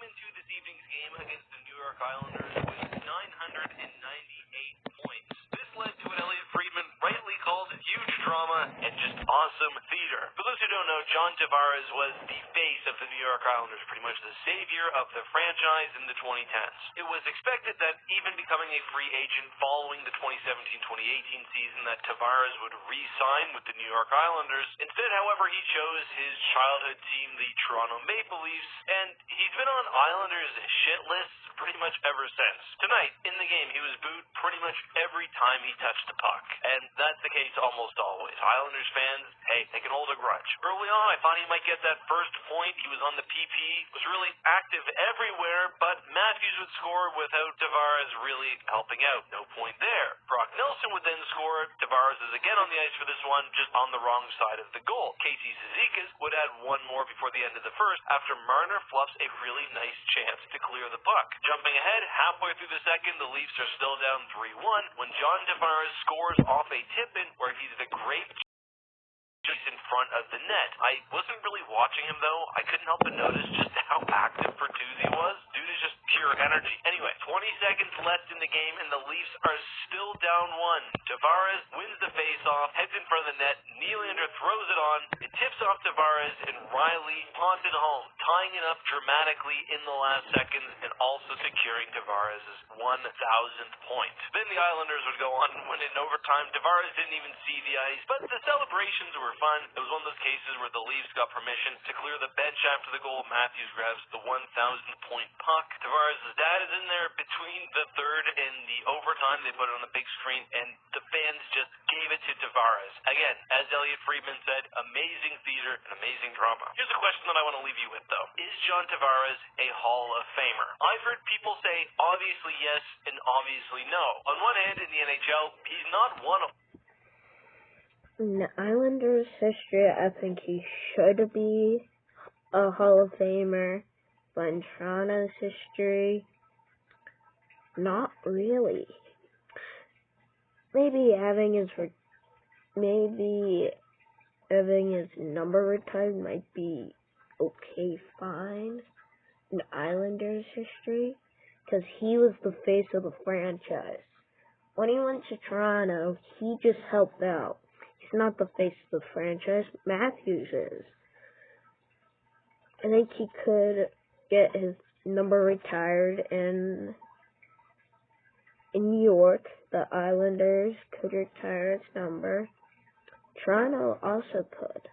into this evening's game against the New York Islanders with 998 points. This led to what Elliot Friedman rightly called huge drama and just awesome theater. For those who don't know, John Tavares was the face of the New York Islanders, pretty much the savior of the franchise in the 2010s. It was expected that even becoming a free agent following the 2017-2018 season that Tavares would re-sign with the New York Islanders. Instead, however, he chose his childhood team, the Toronto Maple Leafs, and he's been on Islanders shit lists pretty much ever since. Tonight, in the game, he was booed pretty much every time he touched the puck, and that's the case almost always. Islanders fans, hey, they can hold a grudge. Early on, I thought he might get that first point. He was on the PP, was really active everywhere, but Matthews would score without Tavares really helping out. No point there. Brock Nelson would then score. Tavares is again on the ice for this one, just on the wrong side of the goal. Casey Cizikas would add one more before the end of the first after Marner fluffs a really nice chance to clear the puck. Jumping ahead, halfway through the second, the Leafs are still down 3-1 when John Tavares scores off a tip-in where he's the great just in front of the net. I wasn't really watching him, though. I couldn't help but notice just how active Bertuzzi was. Dude is just pure energy. Anyway, 20 seconds left in the game, and the Leafs are still down 1. Tavares wins the face-off, heads in front of the net. Nylander throws it on. It tips off Tavares, and Riley taunts it home, tying it up dramatically in the last seconds and also securing Tavares' 1,000th point. Then the Islanders would go on and win in overtime. Tavares didn't even see the ice, but the celebrations were fun. It was one of those cases where the Leafs got permission to clear the bench after the goal. Matthews grabs the 1,000th point puck. Tavares' dad is in there between the third and the overtime. They put it on the big screen, and the fans just gave it to Tavares. Again, as Elliot Friedman said, amazing theater and amazing drama. Here's a question that I want to leave you with, though. Is John Tavares a Hall of Famer? I've heard people say obviously yes and obviously no. On one hand, in the NHL, he's not one of In the Islanders' history, I think he should be a Hall of Famer, but in Toronto's history, not really. Maybe having his number retired might be okay, fine in Islanders' history, because he was the face of the franchise. When he went to Toronto, he just helped out. He's not the face of the franchise. Matthews is. I think he could get his number retired in New York. The Islanders could retire its number. Toronto also could.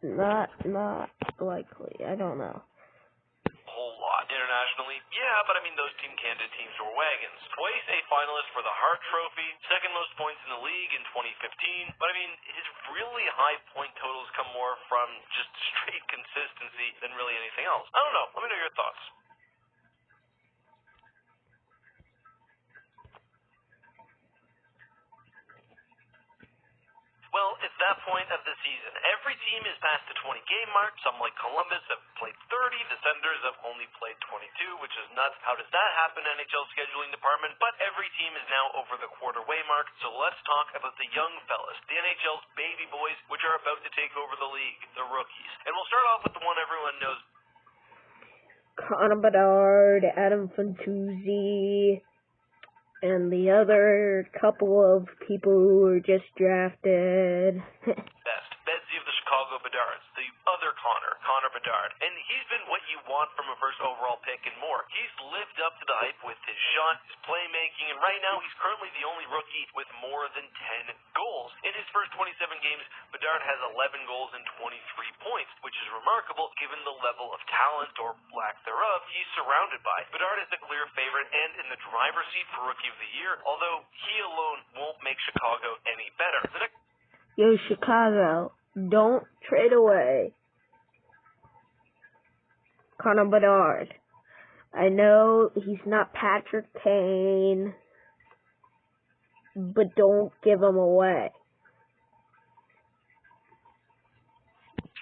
Not likely. I don't know. whole lot. Internationally, yeah, but I mean, those Team Canada teams were wagons. Twice a finalist for the Hart Trophy, second most points in the league in 2015. But I mean, his really high point totals come more from just straight consistency than really anything else. I don't know. Let me know your thoughts. Well, it's that point of the season. Every team is past the 20-game mark. Some, like Columbus, have played 30. The Senators have only played 22, which is nuts. How does that happen, NHL scheduling department? But every team is now over the quarter-way mark, so let's talk about the young fellas, the NHL's baby boys, which are about to take over the league, the rookies. And we'll start off with the one everyone knows. Connor Bedard, Adam Fantuzzi, and the other couple of people who were just drafted. Best. Bedsy of the Chicago Bedards. The other Connor Bedard. And he's been what you want from a first overall pick and more. He's lived up to the hype with his shot, his playmaking, and right now he's currently the only rookie with more than 10 goals. In his first 27 games, Bedard has 11 goals and 23 points, which is remarkable given the level of talent, or lack thereof, he's surrounded by. Bedard is the clear favorite and in the driver's seat for Rookie of the Year, although he alone won't make Chicago any better. Yo, Chicago, don't trade away Connor Bedard. I know he's not Patrick Kane, but don't give him away.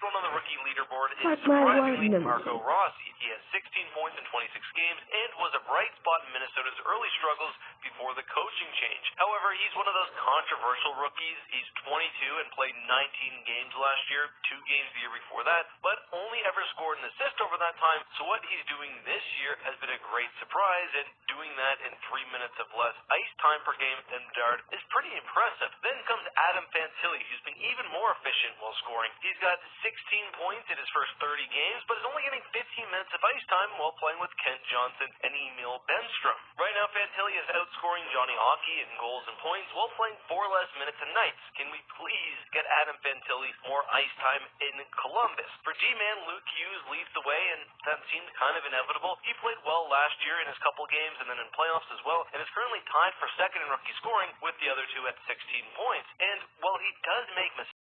On the rookie leaderboard is surprisingly Marco Rossi. He has 16 points in 26 games and was a bright spot in Minnesota's early struggles before before the coaching change. However, he's one of those controversial rookies. He's 22 and played 19 games last year, 2 games the year before that, but only ever scored an assist over that time. So what he's doing this year has been a great surprise, and doing that in 3 minutes of less ice time per game than Bedard is pretty impressive. Then comes Adam Fantilli, who's been even more efficient while scoring. He's got 16 points in his first 30 games, but is only getting 15 minutes of ice time while playing with Kent Johnson and Emil Benstrom. Right now, Fantilli is outscoring Johnny Hockey in goals and points while playing 4 less minutes and nights. Can we please get Adam Fantilli more ice time in Columbus? For G-Man, Luke Hughes leads the way, and that seemed kind of inevitable. He played well last year in his couple games and then in playoffs as well, and is currently tied for second in rookie scoring with the other two at 16 points. And while he does make mistakes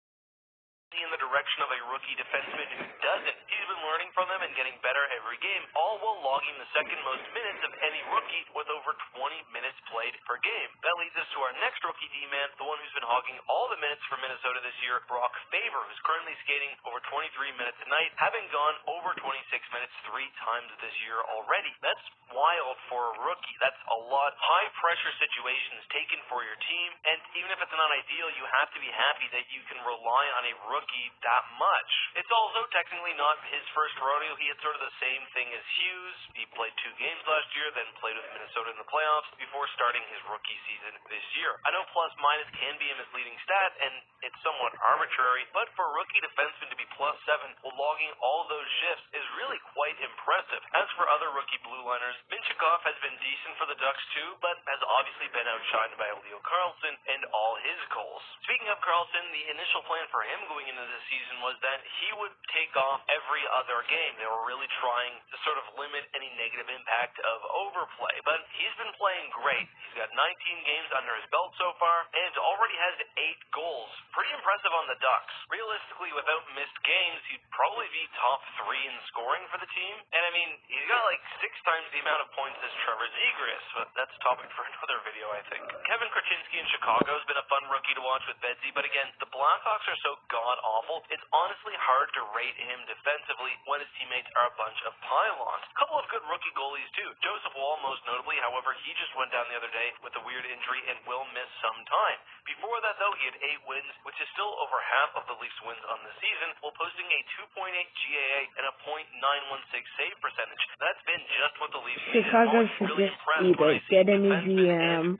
in the direction of a rookie defenseman who doesn't, he's been learning from them and getting better every game, all while logging the second most minutes of any rookie with over 20 minutes played per game. That leads us to our next rookie D-man, the one who's been hogging all the minutes for Minnesota this year, Brock Faber, who's currently skating over 23 minutes a night, having gone over 26 minutes 3 times this year already. That's wild for a rookie. That's a lot. High pressure situations taken for your team, and even if it's not ideal, you have to be happy that you can rely on a rookie that much. It's also technically not his first rodeo. He had sort of the same thing as Hughes. He played 2 games last year, then played with Minnesota in the playoffs before starting his rookie season this year. I know plus minus can be a misleading stat, and it's somewhat arbitrary, but for a rookie defenseman to be +7 while logging all those shifts is really quite impressive. As for other rookie blue liners, Minchikov has been decent for the Ducks too, but has obviously been outshined by Leo Carlsson and all his goals. Speaking of Carlsson, the initial plan for him going into this season was that he would take off every other game. They were really trying to sort of limit any negative impact of overplay, but he's been playing great. He's got 19 games under his belt so far, and already has 8 goals. Pretty impressive on the Ducks. Realistically, without missed games, he'd probably be top 3 in scoring for the team, and I mean, he's got like 6 times the amount of points as Trevor Zegras, but that's a topic for another video, I think. Kevin Krasinski in Chicago has been a fun rookie to watch with Bedsy, but again, the Blackhawks are so god-awful, it's honestly hard to rate him defensively when his teammates are a bunch of pylons. A couple of good rookie goalies too. Joseph Wall most notably, however, he just went down the other day with a weird injury and will miss some time. Before that though, he had 8 wins, which is still over half of the Leafs wins on the season, while posting a 2.8 GAA and a .916 save percentage. That's been just what the Leafs need. Chicago should really just either get a new GM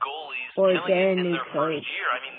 or get a new coach,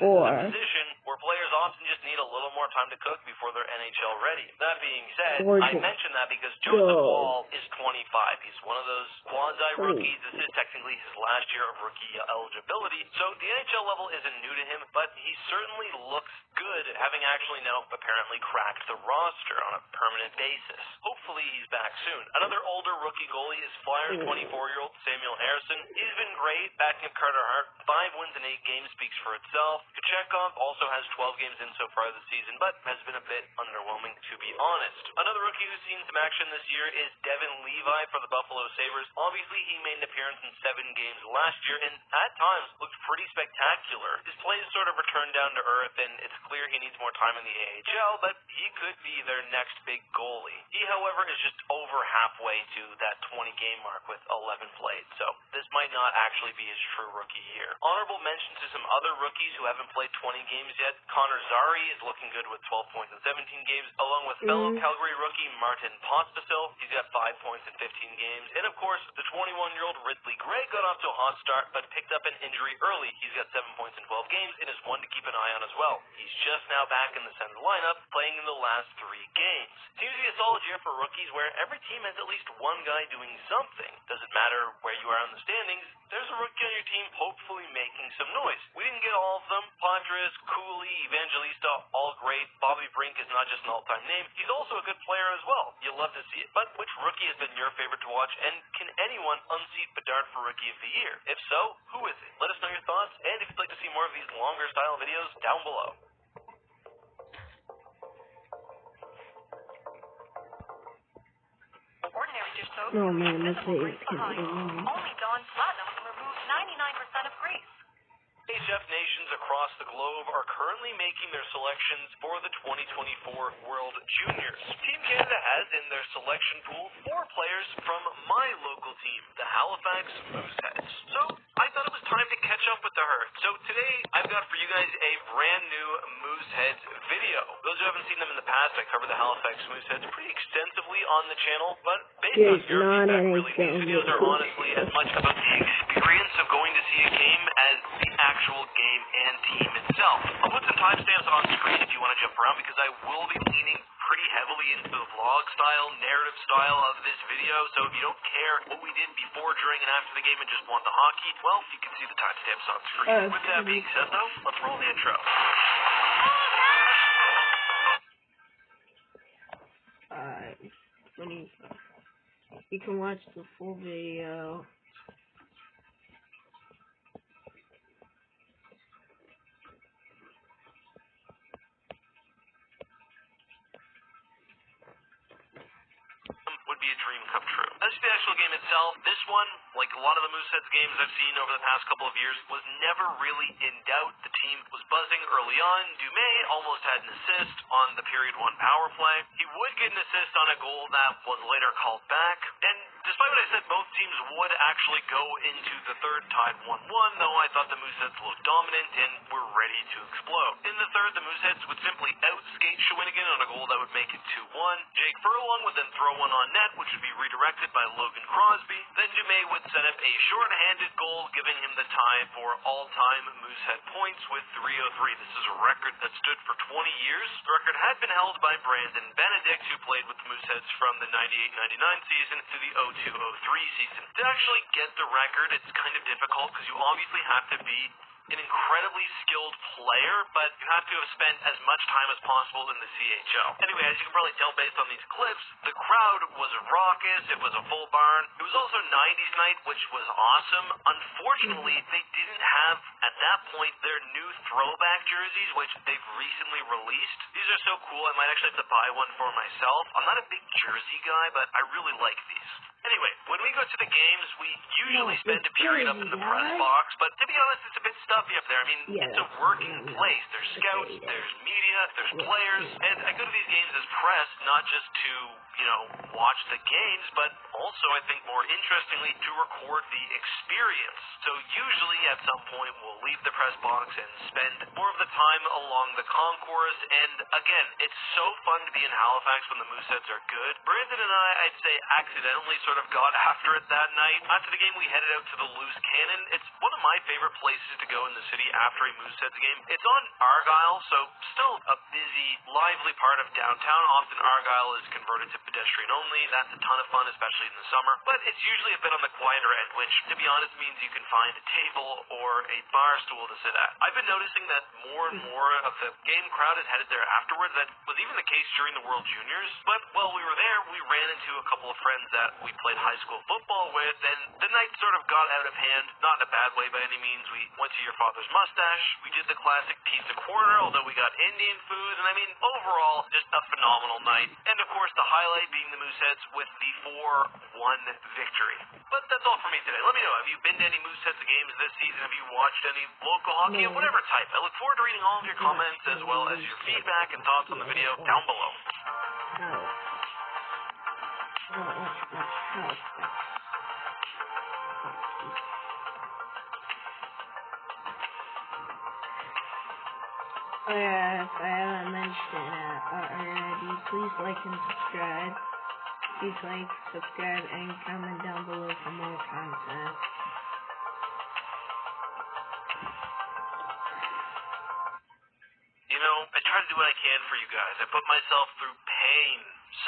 or position where players often just need a little more time to cook before they're NHL ready. That being said, I mention that because Joseph Wall is 25. He's one of those quasi-rookies. This is technically his last year of rookie eligibility, so the NHL level isn't new to him, but he certainly looks good, having actually now apparently cracked the roster on a permanent basis. Hopefully he's back soon. Another older rookie goalie is Flyers 24-year-old Samuel Harrison. He's been great, backing up Carter Hart. 5 wins in 8 games speaks for itself. Kochetkov also has 12 games in so far this season, but has been a bit underwhelming, to be honest. Another rookie who's seen some action this year is Devin Levi for the Buffalo Sabres. Obviously, he made an appearance in 7 games last year, and at times looked pretty spectacular. His play is sort of returned down to earth, and it's clear he needs more time in the AHL, but he could be their next big goalie. He, however, is just over halfway to that 20-game mark with 11 played, so this might not actually be his true rookie year. Honorable mention to some other rookies who haven't played 20 games yet. Connor Zary is looking good with 12 points in 17 games, along with fellow Calgary rookie Martin Pospisil. He's got 5 points in 15 games. And of course, the 21-year-old Ridley Gray got off to a hot start, but picked up an injury early. He's got 7 points in 12 games and is one to keep an eye on as well. He's just now back in the Sens lineup, playing in the last 3 games. Seems to be a solid year for rookies where every team has at least one guy doing something. Doesn't matter where you are in the standings, there's a rookie on your team hopefully making some noise. We didn't get all of them. Padres, Cooley, Evangelista, all great. Bobby Brink is not just an all-time name, he's also a good player as well. You'll love to see it. But which rookie has been your favorite to watch, and can anyone unseat Bedard for Rookie of the Year? If so, who is it? Let us know your thoughts, and if you'd like to see more of these longer style videos, down below. Oh man, this video is kind of long. Only Dawn Platinum can remove 99% of grease. AHF nations across the globe are currently making their selections for the 2024 World Juniors. Team Canada has in their selection pool 4 players from my local team, the Halifax Mooseheads. So I thought it was time to catch up with the herd. So today, I've got for you guys a brand new Mooseheads video. Those who haven't seen them in the past, I cover the Halifax Mooseheads pretty extensively on the channel, but based on your feedback, really, these videos are honestly as much about the experience of going to see a game as the actual game and team itself. I'll put some timestamps on screen if you want to jump around, because I will be leaning pretty heavily into the vlog style, narrative style of this video, so if you don't care what we did before, during, and after the game and just want the hockey, well, you can see the timestamps on screen. With that being said, though, let's roll the intro. You can watch the full video. Would be a dream come true. As for the actual game itself, this one, like a lot of the Mooseheads games I've seen over the past couple of years, was never really in doubt. The team was buzzing early on. Dumais almost had an assist on the period 1 power play. He would get an assist on a goal that was later called back. And despite what I said, both teams would actually go into the third tied 1-1, though I thought the Mooseheads looked dominant and were ready to explode. In the third, the Mooseheads would simply outskate Shawinigan on a goal that would make it 2-1. Jake Furlong would then throw one on net, which would be redirected by Logan Crosby. Then Dumais would set up a short-handed goal, giving him the tie for all-time Moosehead points with 303. This is a record that stood for 20 years. The record had been held by Brandon Benedict, who played with the Mooseheads from the 98-99 season to the 02-03 season. To actually get the record, it's kind of difficult because you obviously have to be an incredibly skilled player, but you have to have spent as much time as possible in the CHL. Anyway, as you can probably tell based on these clips, the crowd was raucous, it was a full barn. It was also 90s night, which was awesome. Unfortunately, they didn't have, at that point, their new throwback jerseys, which they've recently released. These are so cool, I might actually have to buy one for myself. I'm not a big jersey guy, but I really like these. Anyway, when we go to the games, we usually spend a period up in the press box, but to be honest, it's a bit stuffy up there. I mean, it's a working place. There's scouts, there's media, there's players, and I go to these games as press, not just to, watch the games, but also, I think more interestingly, to record the experience. So usually at some point, we'll leave the press box and spend more of the time along the concourse, and again, it's so fun to be in Halifax when the Mooseheads are good. Brandon and I'd say, accidentally sort of got after it that night. After the game, we headed out to the Loose Cannon. It's one of my favorite places to go in the city after a Mooseheads game. It's on Argyle, so still a busy, lively part of downtown. Often Argyle is converted to pedestrian only. That's a ton of fun, especially in the summer. But it's usually a bit on the quieter end, which, to be honest, means you can find a table or a bar stool to sit at. I've been noticing that more and more of the game crowd is headed there afterwards. That was even the case during the World Juniors. But while we were there, we ran into a couple of friends that we played high school football with, and the night sort of got out of hand. Not in a bad way by any means. We went to Your Father's Mustache. We did the classic pizza corner, although we got Indian food, and I mean, overall, just a phenomenal night. And of course, the highlight being the Mooseheads with the 4-1 victory. But that's all for me today. Let me know, have you been to any Mooseheads games this season? Have you watched any local hockey of whatever type? I look forward to reading all of your comments as well as your feedback and thoughts on the video down below. Oh yeah, if I haven't mentioned it already, please like and subscribe. Please like, subscribe, and comment down below for more content. I try to do what I can for you guys. I put myself through pain.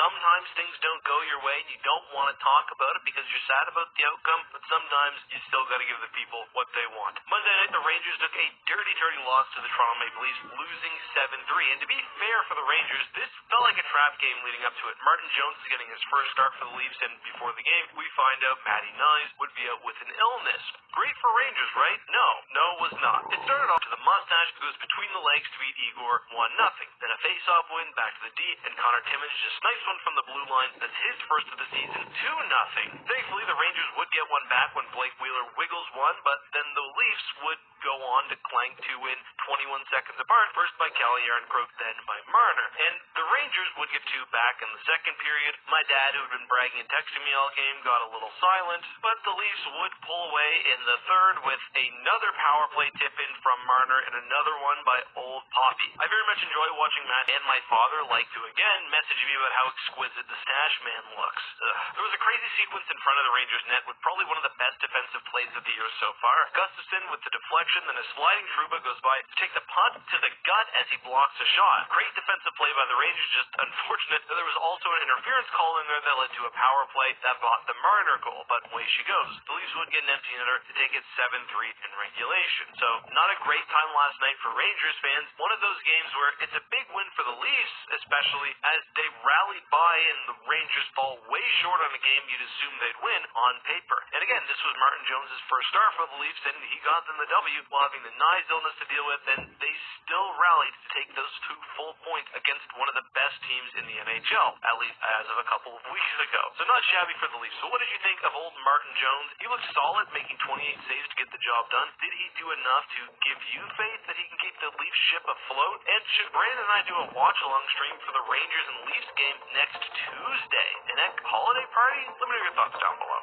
Sometimes things don't go your way and you don't want to talk about it because you're sad about the outcome, but sometimes you still got to give the people what they want. Monday night, the Rangers took a dirty loss to the Toronto Maple Leafs, losing 7-3. And to be fair for the Rangers, this felt like a trap game leading up to it. Martin Jones is getting his first start for the Leafs, and before the game, we find out Matty Nyes would be out with an illness. Great for Rangers, right? No, it was not. It started off to the mustache, goes between the legs to beat Igor 1-0. Then a face-off win back to the D, and Connor Timmins just snipes one from the blue line. That's his first of the season, 2-0. Thankfully, the Rangers would get one back when Blake Wheeler wiggles one, but then the Leafs would go on to clank two in 21 seconds apart, first by Calle Järnkrok, then by Marner. And the Rangers would get two back in the second period. My dad, who had been bragging and texting me all game, got a little silent, but the Leafs would pull away in the third with another power play tip-in from Marner and another one by Old Poppy. I very much enjoy watching Matt and my father like to again message me about how exquisite the Stash Man looks. There was a crazy sequence in front of the Rangers net with probably one of the best defensive plays of the year so far. Gustafsson with the deflection, then a sliding Trouba goes by to take the punt to the gut as he blocks a shot. Great defensive play by the Rangers, just unfortunate that there was also an interference call in there that led to a power play that bought the Marner goal, but away she goes. The Leafs would get an empty netter to take it 7-3 in regulation. So not a great time last night for Rangers fans. One of those games where it's a big win for the Leafs, especially as they rallied by and the Rangers fall way short on a game you'd assume they'd win on paper. And again, this was Martin Jones' first start for the Leafs, and he got them the W while having the Nyes illness to deal with, and they still rallied to take those 2 full points against one of the best teams in the NHL, at least as of a couple of weeks ago. So not shabby for the Leafs. So what did you think of old Martin Jones? He looked solid, making 28 saves to get the job done. Did he do enough to give you faith that he can keep the Leafs ship afloat? And should Brandon and I do a watch-along stream for the Rangers and Leafs game next Tuesday? An holiday party? Let me know your thoughts down below.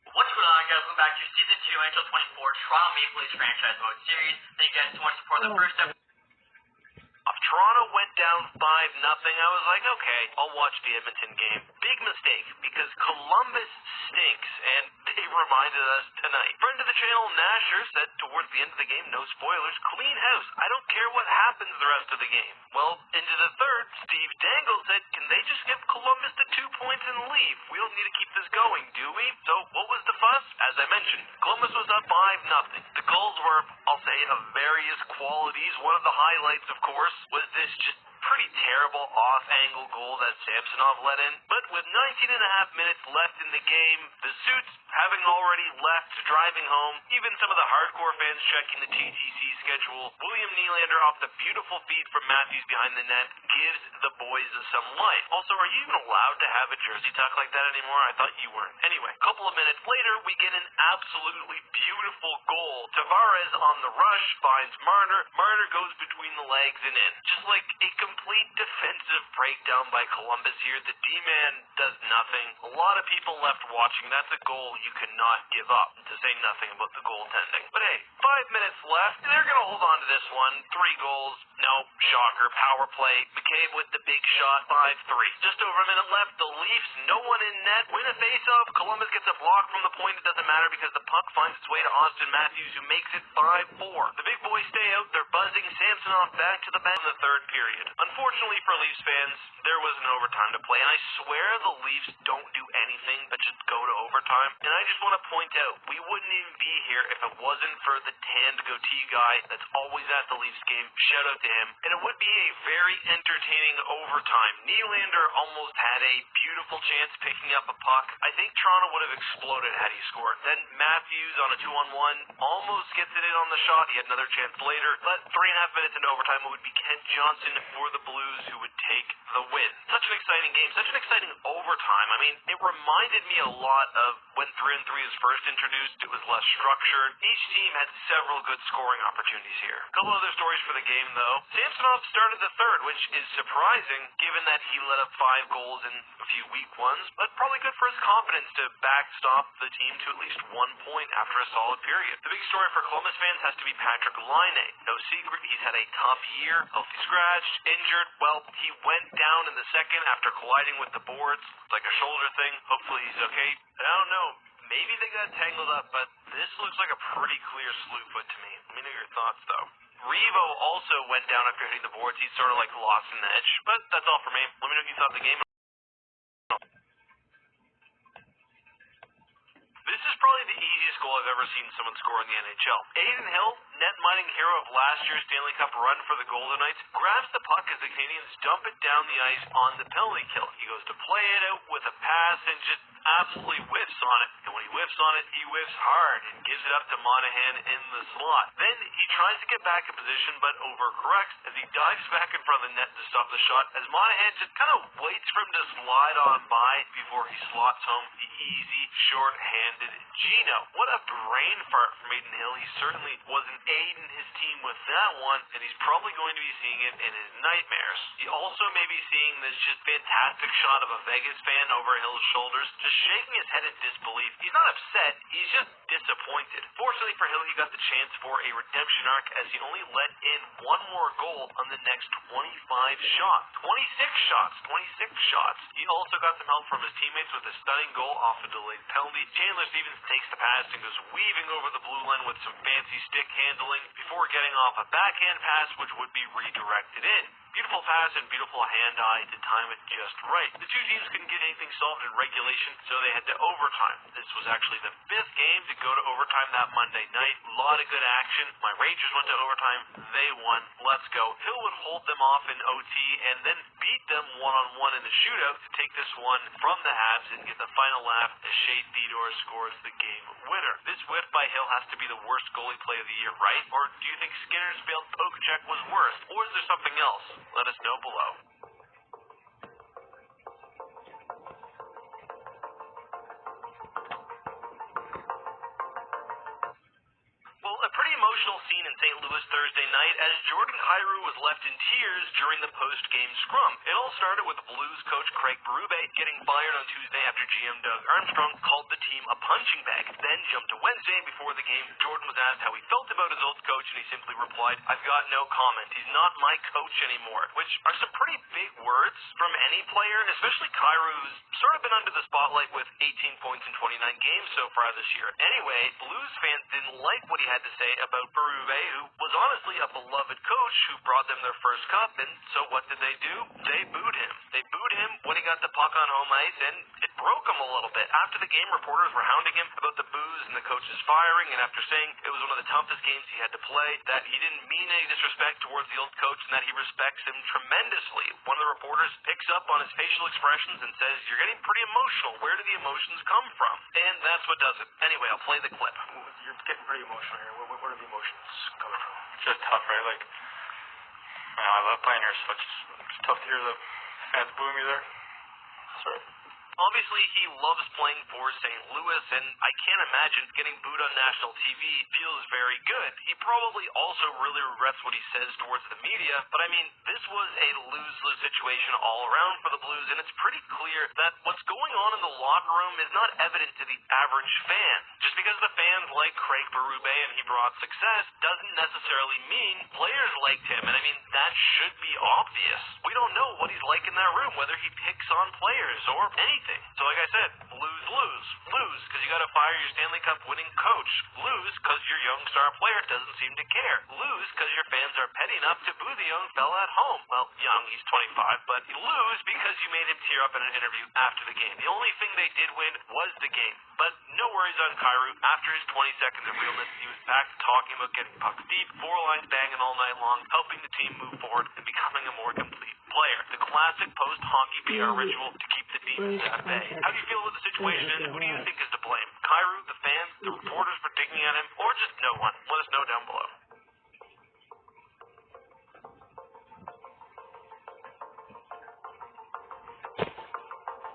What's going on, guys? Welcome back to Season 2 NHL 24 Toronto Maple Leafs Franchise Mode Series. Thank you guys so much for the first episode. Toronto went down 5-0. I was like, okay, I'll watch the Edmonton game. Big mistake, because Columbus stinks, and they reminded us tonight. Friend of the channel, Nasher, said towards the end of the game, no spoilers, clean house. I don't care what happens the rest of the game. Well, into the third, Steve Dangle said, can they just give Columbus the 2 points and leave? We don't need to keep this going, do we? So, what was the fuss? As I mentioned, Columbus was up 5-0. The goals were, I'll say, of various qualities. One of the highlights, of course, was this just pretty terrible off-angle goal that Samsonov let in. But with 19.5 minutes left in the game, the Suits having already left, driving home, even some of the hardcore fans checking the TTC schedule, William Nylander off the beautiful feed from Matthews behind the net gives the boys some life. Also, are you even allowed to have a jersey tuck like that anymore? I thought you weren't. Anyway, a couple of minutes later, we get an absolutely beautiful goal. Tavares on the rush finds Marner. Marner goes between the legs and in. Just like a complete defensive breakdown by Columbus here. The D-man does nothing. A lot of people left watching. That's a goal you cannot give up, to say nothing about the goaltending. But hey, 5 minutes left. They're going to hold on to this one. 3 goals. No, shocker. Power play. McCabe with the big shot. 5-3. Just over a minute left. The Leafs, no one in net. Win a face-off. Columbus gets a block from the point. It doesn't matter because the puck finds its way to Austin Matthews, who makes it 5-4. The big boys stay out. They're buzzing Samsonov back to the bench in the third period. Unfortunately for Leafs fans, there was an overtime to play, and I swear the Leafs don't do anything but just go to overtime. And I just want to point out, we wouldn't even be here if it wasn't for the tanned goatee guy that's always at the Leafs game. Shout out to him. And it would be a very entertaining overtime. Nylander almost had a beautiful chance picking up a puck. I think Toronto would have exploded had he scored. Then Matthews on a 2-on-1 almost gets it in on the shot. He had another chance later, but 3.5 minutes into overtime, it would be Kent Johnson for the Blues who would take the win. Such an exciting game, such an exciting overtime. I mean, it reminded me a lot of when 3-on-3 was first introduced. It was less structured. Each team had several good scoring opportunities here. A couple other stories for the game, though. Samsonov started the third, which is surprising given that he let up 5 goals in a few weak ones, but probably good for his confidence to backstop the team to at least 1 point after a solid period. The big story for Columbus fans has to be Patrick Laine. No secret, he's had a tough year, healthy scratched, injured. Well, he went down in the second after colliding with the boards. It's like a shoulder thing. Hopefully he's okay. I don't know. Maybe they got tangled up, but this looks like a pretty clear slew foot to me. Let me know your thoughts, though. Revo also went down after hitting the boards. He sort of like lost an edge, but that's all for me. Let me know what you thought of the game. This is probably the easiest goal I've ever seen someone score in the NHL. Adin Hill, net mining hero of last year's Stanley Cup run for the Golden Knights, grabs the puck as the Canadians dump it down the ice on the penalty kill. He goes to play it out with a pass and just, absolutely whiffs on it. And when he whiffs on it, he whiffs hard and gives it up to Monahan in the slot. Then he tries to get back in position, but overcorrects as he dives back in front of the net to stop the shot, as Monahan just kind of waits for him to slide on by before he slots home the easy, short-handed Gino. What a brain fart from Adin Hill. He certainly wasn't aiding his team with that one, and he's probably going to be seeing it in his nightmares. He also may be seeing this just fantastic shot of a Vegas fan over Hill's shoulders, just shaking his head in disbelief. He's not upset, he's just disappointed. Fortunately for Hill, he got the chance for a redemption arc as he only let in one more goal on the next 25 shots. 26 shots. He also got some help from his teammates with a stunning goal off a delayed penalty. Chandler Stevens takes the pass and goes weaving over the blue line with some fancy stick handling before getting off a backhand pass which would be redirected in. Beautiful pass and beautiful hand-eye to time it just right. The two teams couldn't get anything solved in regulation, so they had to overtime. This was actually the 5th game to go to overtime that Monday night. A lot of good action. My Rangers went to overtime. They won. Let's go. Hill would hold them off in OT and then beat them one-on-one in the shootout to take this one from the Habs and get the final laugh as Shea Theodore scores the game winner. This whiff by Hill has to be the worst goalie play of the year, right? Or do you think Skinner's failed poke check was worse? Or is there something else? Let us know below. Well, a pretty emotional scene in St. Louis Thursday night as Jordan Kyrou was left in tears during the post-game scrum. It all started with Blues coach Craig Berube getting fired on Tuesday after GM Doug Armstrong called the team a punching bag. Then jumped to Wednesday before the game. Jordan was asked how he felt about his old coach, and he simply replied, "I've got no comment. He's not my coach anymore," which are some pretty big words from any player, especially Kyrou's sort of been under the spotlight with 18 points in 29 games so far this year. Anyway, Blues fans didn't like what he had to say about Berube, who was honestly a beloved coach who brought them their first cup, and so what did they do? They booed him. They booed him when he got the puck on home ice, and it broke him a little bit. After the game, reporters were hounding him about the boos and the coach's firing, and after saying it was one of the toughest games he had to play, that he didn't mean any disrespect towards the old coach and that he respects him tremendously. One of the reporters picks up on his facial expressions and says, "You're getting pretty emotional. Where do the emotions come from?" And that's what does it. Anyway, I'll play the clip. You're getting pretty emotional here. Where are the emotions coming from? It's just tough, right? Like, I love playing here, so it's tough to hear the fans booing me there. Sorry. Obviously, he loves playing for St. Louis, and I can't imagine getting booed on national TV feels very good. He probably also really regrets what he says towards the media, but I mean, this was a lose-lose situation all around for the Blues, and it's pretty clear that what's going on in the locker room is not evident to the average fan. Just because the fans like Craig Berube and he brought success doesn't necessarily mean players liked him, and I mean, that should be obvious. We don't know what he's like in that room, whether he picks on players or anything. So like I said, lose because you got to fire your Stanley Cup winning coach. Lose because your young star player doesn't seem to care. Lose because your fans are petty enough to boo the young fella at home. Well, young, he's 25, but lose because you made him tear up in an interview after the game. The only thing they did win was the game. But no worries on Kyrou. After his 20 seconds of realness, he was back to talking about getting pucks deep, 4 lines banging all night long, helping the team move forward and becoming a more complete player. The classic post-hockey PR ritual to keep the demons at bay. How do you feel about the situation, and who do you think is to blame? Kyrou, the fans, the reporters for digging at him, or just no one?